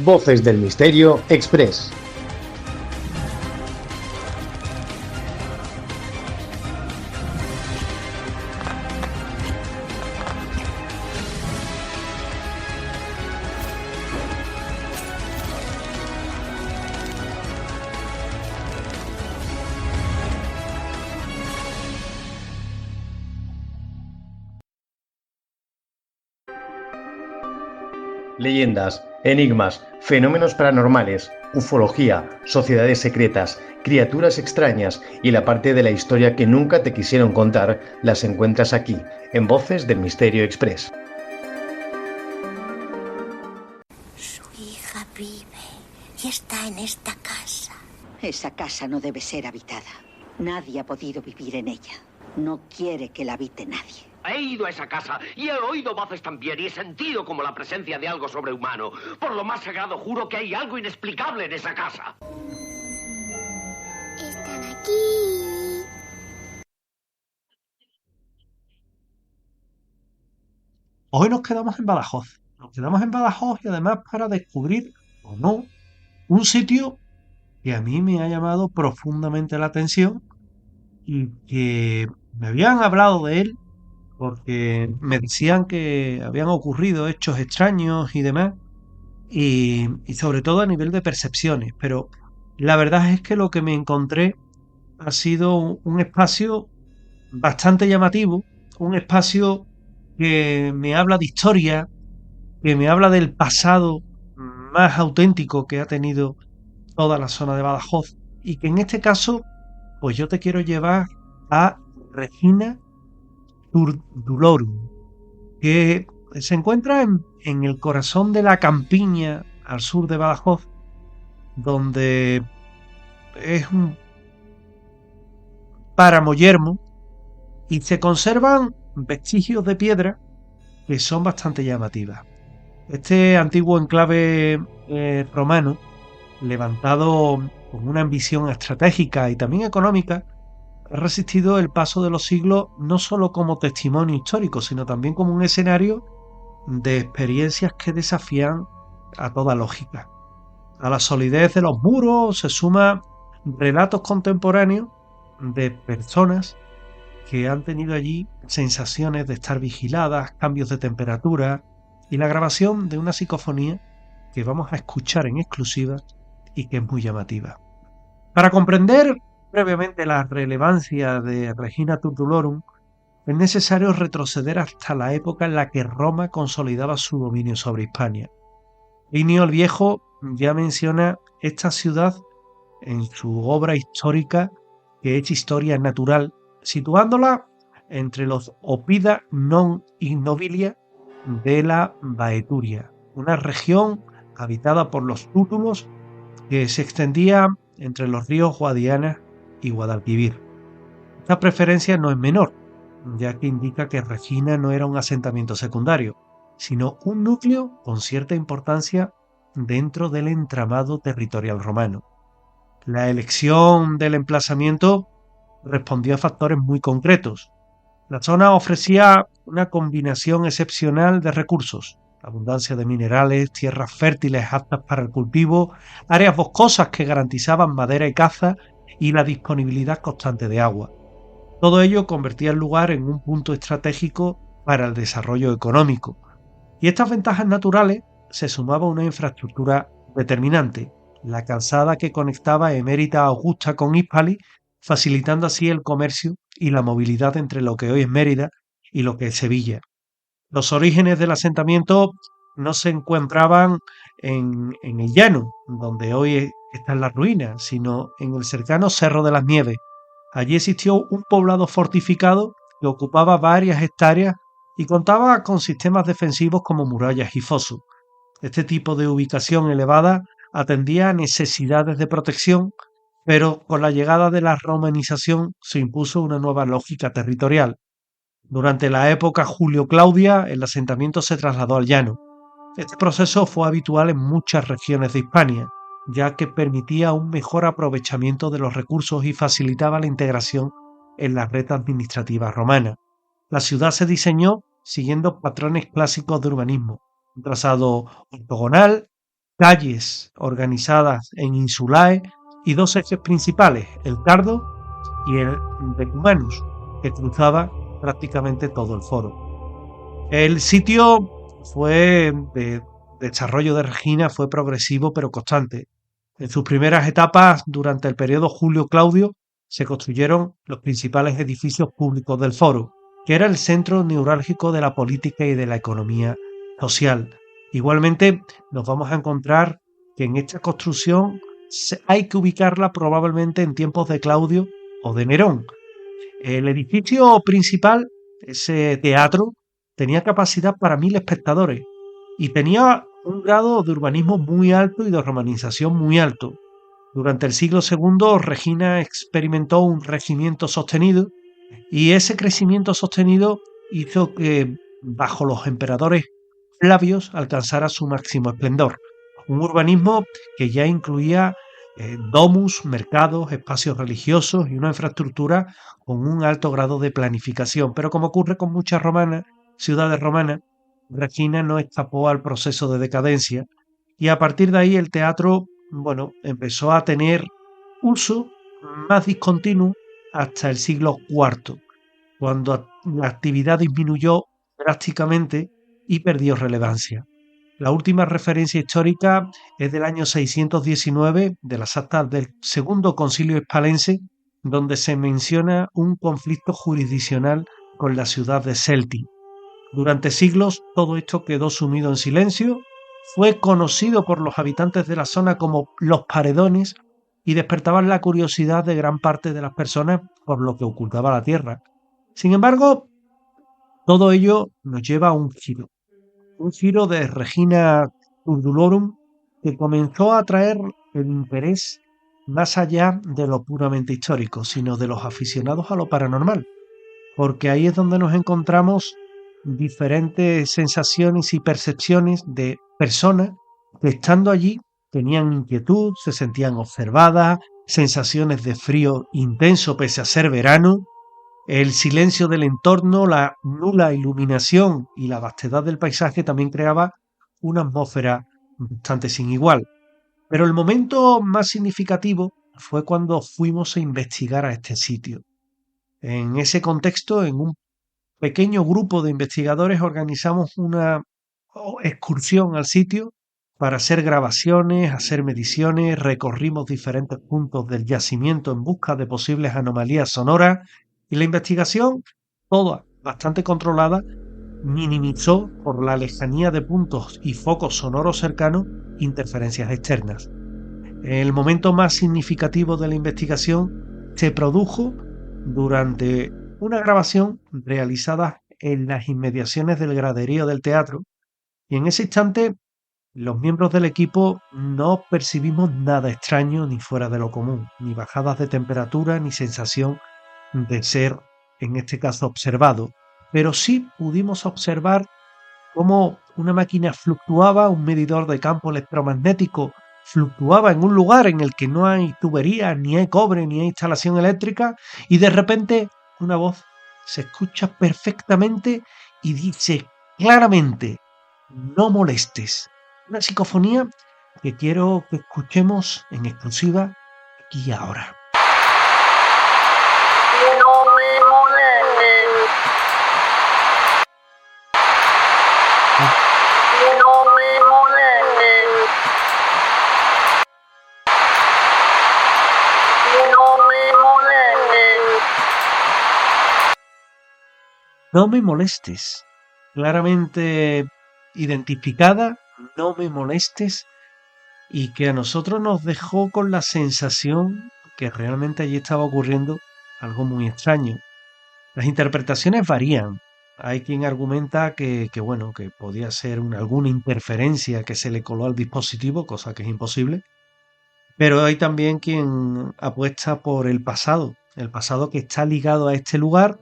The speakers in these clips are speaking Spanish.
Voces del Misterio Express. Leyendas, enigmas, fenómenos paranormales, ufología, sociedades secretas, criaturas extrañas y la parte de la historia que nunca te quisieron contar las encuentras aquí, en Voces del Misterio Express. Su hija vive y está en esta casa. Esa casa no debe ser habitada. Nadie ha podido vivir en ella. No quiere que la habite nadie. He ido a esa casa y he oído voces también y he sentido como la presencia de algo sobrehumano. Por lo más sagrado juro que hay algo inexplicable en esa casa. Están aquí. Hoy nos quedamos en Badajoz. Nos quedamos en Badajoz y además para descubrir, o no, un sitio que a mí me ha llamado profundamente la atención y que me habían hablado de él porque me decían que habían ocurrido hechos extraños y demás, y sobre todo a nivel de percepciones. Pero la verdad es que lo que me encontré ha sido un espacio bastante llamativo, un espacio que me habla de historia, que me habla del pasado más auténtico que ha tenido toda la zona de Badajoz, y que en este caso, pues yo te quiero llevar a Regina Turdulorum, que se encuentra en el corazón de la campiña al sur de Badajoz, donde es un páramo yermo y se conservan vestigios de piedra que son bastante llamativas. Este antiguo enclave romano, levantado con una ambición estratégica y también económica, ha resistido el paso de los siglos no solo como testimonio histórico, sino también como un escenario de experiencias que desafían a toda lógica. A la solidez de los muros se suman relatos contemporáneos de personas que han tenido allí sensaciones de estar vigiladas, cambios de temperatura y la grabación de una psicofonía que vamos a escuchar en exclusiva y que es muy llamativa. Para comprender brevemente la relevancia de Regina Turdulorum, es necesario retroceder hasta la época en la que Roma consolidaba su dominio sobre Hispania. Plinio el Viejo ya menciona esta ciudad en su obra histórica, que es Historia Natural, situándola entre los Oppida non ignobilia de la Baeturia, una región habitada por los tútulos que se extendía entre los ríos Guadiana y Guadalquivir. Esta preferencia no es menor, ya que indica que Regina no era un asentamiento secundario, sino un núcleo con cierta importancia dentro del entramado territorial romano. La elección del emplazamiento respondió a factores muy concretos. La zona ofrecía una combinación excepcional de recursos: abundancia de minerales, tierras fértiles aptas para el cultivo, áreas boscosas que garantizaban madera y caza y la disponibilidad constante de agua. Todo ello convertía el lugar en un punto estratégico para el desarrollo económico. Y estas ventajas naturales se sumaba una infraestructura determinante: la calzada que conectaba Emérita Augusta con Hispali, facilitando así el comercio y la movilidad entre lo que hoy es Mérida y lo que es Sevilla. Los orígenes del asentamiento no se encontraban en el llano, donde hoy están las ruinas, sino en el cercano Cerro de las Nieves. Allí existió un poblado fortificado que ocupaba varias hectáreas y contaba con sistemas defensivos como murallas y fosos. Este tipo de ubicación elevada atendía a necesidades de protección, pero con la llegada de la romanización se impuso una nueva lógica territorial. Durante la época Julio-Claudia, el asentamiento se trasladó al llano. Este proceso fue habitual en muchas regiones de Hispania, ya que permitía un mejor aprovechamiento de los recursos y facilitaba la integración en la red administrativa romana. La ciudad se diseñó siguiendo patrones clásicos de urbanismo: un trazado ortogonal, calles organizadas en insulae y dos ejes principales, el Cardo y el Decumanus, que cruzaba prácticamente todo el foro. El sitio de desarrollo de Regina fue progresivo pero constante. En sus primeras etapas, durante el periodo Julio-Claudio, se construyeron los principales edificios públicos del foro, que era el centro neurálgico de la política y de la economía social. Igualmente, nos vamos a encontrar que en esta construcción hay que ubicarla probablemente en tiempos de Claudio o de Nerón. El edificio principal, ese teatro, tenía capacidad para 1000 espectadores y tenía un grado de urbanismo muy alto y de romanización muy alto. Durante el siglo II, Regina experimentó un crecimiento sostenido y ese crecimiento sostenido hizo que, bajo los emperadores Flavios, alcanzara su máximo esplendor. Un urbanismo que ya incluía domus, mercados, espacios religiosos y una infraestructura con un alto grado de planificación. Pero como ocurre con muchas ciudades romanas, Regina no escapó al proceso de decadencia y a partir de ahí el teatro, empezó a tener uso más discontinuo hasta el siglo IV, cuando la actividad disminuyó drásticamente y perdió relevancia. La última referencia histórica es del año 619 de las actas del Segundo Concilio Hispalense, donde se menciona un conflicto jurisdiccional con la ciudad de Celti. Durante siglos todo esto quedó sumido en silencio, fue conocido por los habitantes de la zona como los paredones y despertaban la curiosidad de gran parte de las personas por lo que ocultaba la tierra. Sin embargo, todo ello nos lleva a un giro de Regina Turdulorum que comenzó a atraer el interés más allá de lo puramente histórico, sino de los aficionados a lo paranormal, porque ahí es donde nos encontramos diferentes sensaciones y percepciones de personas que estando allí tenían inquietud, se sentían observadas, sensaciones de frío intenso pese a ser verano, el silencio del entorno, la nula iluminación y la vastedad del paisaje también creaba una atmósfera bastante sin igual. Pero el momento más significativo fue cuando fuimos a investigar a este sitio. En ese contexto, en un pequeño grupo de investigadores organizamos una excursión al sitio para hacer grabaciones, hacer mediciones, recorrimos diferentes puntos del yacimiento en busca de posibles anomalías sonoras y la investigación, toda bastante controlada, minimizó por la lejanía de puntos y focos sonoros cercanos interferencias externas. El momento más significativo de la investigación se produjo durante una grabación realizada en las inmediaciones del graderío del teatro y en ese instante los miembros del equipo no percibimos nada extraño ni fuera de lo común, ni bajadas de temperatura ni sensación de ser, en este caso, observado, pero sí pudimos observar cómo una máquina fluctuaba, un medidor de campo electromagnético fluctuaba en un lugar en el que no hay tuberías, ni hay cobre, ni hay instalación eléctrica, y de repente una voz se escucha perfectamente y dice claramente: no molestes. Una psicofonía que quiero que escuchemos en exclusiva aquí y ahora. No me molestes. Claramente identificada, no me molestes, y que a nosotros nos dejó con la sensación que realmente allí estaba ocurriendo algo muy extraño. Las interpretaciones varían. Hay quien argumenta que podía ser alguna interferencia que se le coló al dispositivo, cosa que es imposible. Pero hay también quien apuesta por el pasado que está ligado a este lugar,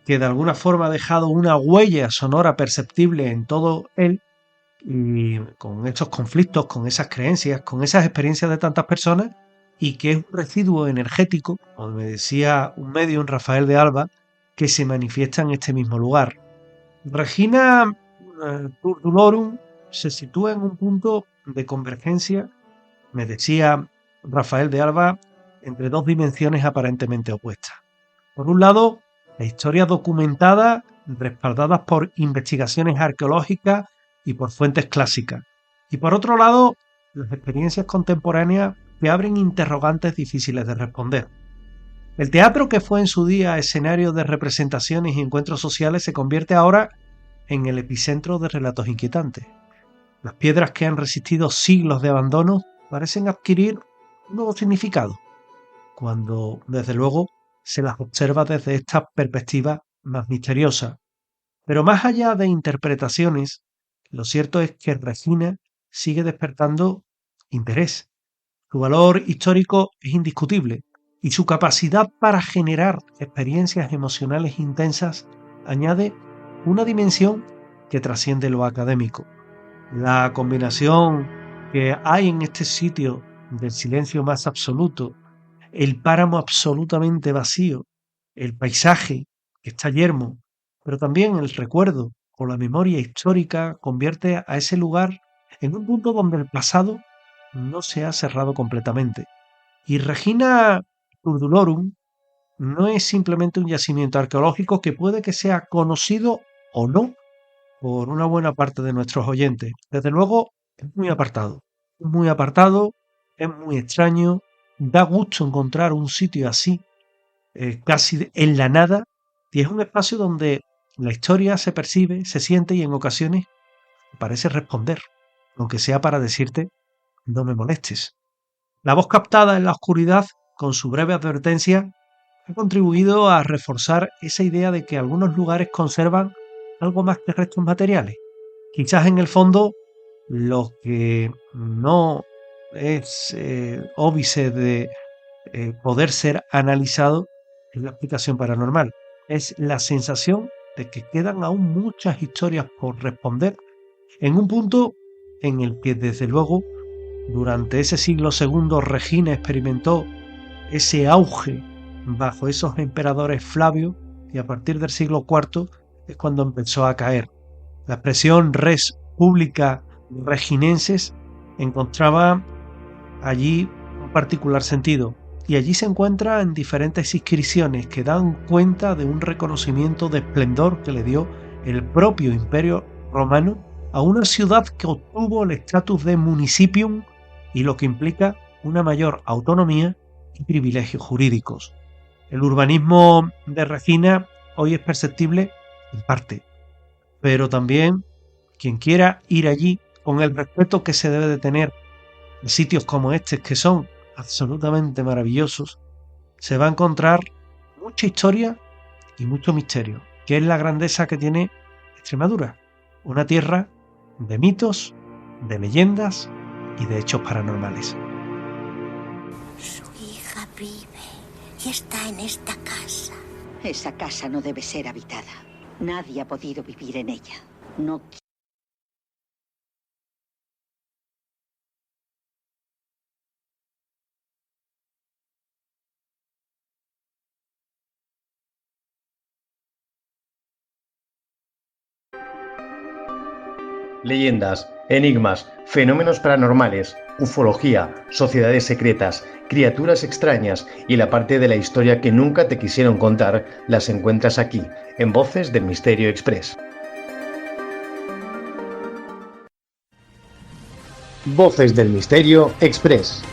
que de alguna forma ha dejado una huella sonora perceptible en todo él, y con estos conflictos, con esas creencias, con esas experiencias de tantas personas, y que es un residuo energético, como me decía un medium, Rafael de Alba, que se manifiesta en este mismo lugar. Regina Turdulorum se sitúa en un punto de convergencia, me decía Rafael de Alba, entre dos dimensiones aparentemente opuestas. Por un lado, la historia documentada, respaldadas por investigaciones arqueológicas y por fuentes clásicas. Y por otro lado, las experiencias contemporáneas que abren interrogantes difíciles de responder. El teatro, que fue en su día escenario de representaciones y encuentros sociales, se convierte ahora en el epicentro de relatos inquietantes. Las piedras que han resistido siglos de abandono parecen adquirir un nuevo significado, cuando, desde luego, se las observa desde esta perspectiva más misteriosa. Pero más allá de interpretaciones, lo cierto es que Regina sigue despertando interés. Su valor histórico es indiscutible y su capacidad para generar experiencias emocionales intensas añade una dimensión que trasciende lo académico. La combinación que hay en este sitio del silencio más absoluto, el páramo absolutamente vacío, el paisaje que está yermo, pero también el recuerdo o la memoria histórica convierte a ese lugar en un punto donde el pasado no se ha cerrado completamente. Y Regina Turdulorum no es simplemente un yacimiento arqueológico que puede que sea conocido o no por una buena parte de nuestros oyentes. Desde luego, es muy apartado, es muy extraño, da gusto encontrar un sitio así, casi en la nada, y es un espacio donde la historia se percibe, se siente y en ocasiones parece responder, aunque sea para decirte no me molestes. La voz captada en la oscuridad, con su breve advertencia, ha contribuido a reforzar esa idea de que algunos lugares conservan algo más que restos materiales. Quizás en el fondo lo que no es óbice de poder ser analizado es la explicación paranormal. Es la sensación de que quedan aún muchas historias por responder en un punto en el que, desde luego, durante ese siglo II Regina experimentó ese auge bajo esos emperadores Flavio, y a partir del siglo IV es cuando empezó a caer. La expresión res publica reginenses encontraba allí un particular sentido, y allí se encuentra en diferentes inscripciones que dan cuenta de un reconocimiento de esplendor que le dio el propio Imperio Romano a una ciudad que obtuvo el estatus de municipium y lo que implica una mayor autonomía y privilegios jurídicos. El urbanismo de Regina hoy es perceptible en parte, pero también quien quiera ir allí con el respeto que se debe de tener en sitios como este, que son absolutamente maravillosos, se va a encontrar mucha historia y mucho misterio, que es la grandeza que tiene Extremadura, una tierra de mitos, de leyendas y de hechos paranormales. Su hija vive y está en esta casa. Esa casa no debe ser habitada. Nadie ha podido vivir en ella. No Leyendas, enigmas, fenómenos paranormales, ufología, sociedades secretas, criaturas extrañas y la parte de la historia que nunca te quisieron contar las encuentras aquí, en Voces del Misterio Express. Voces del Misterio Express.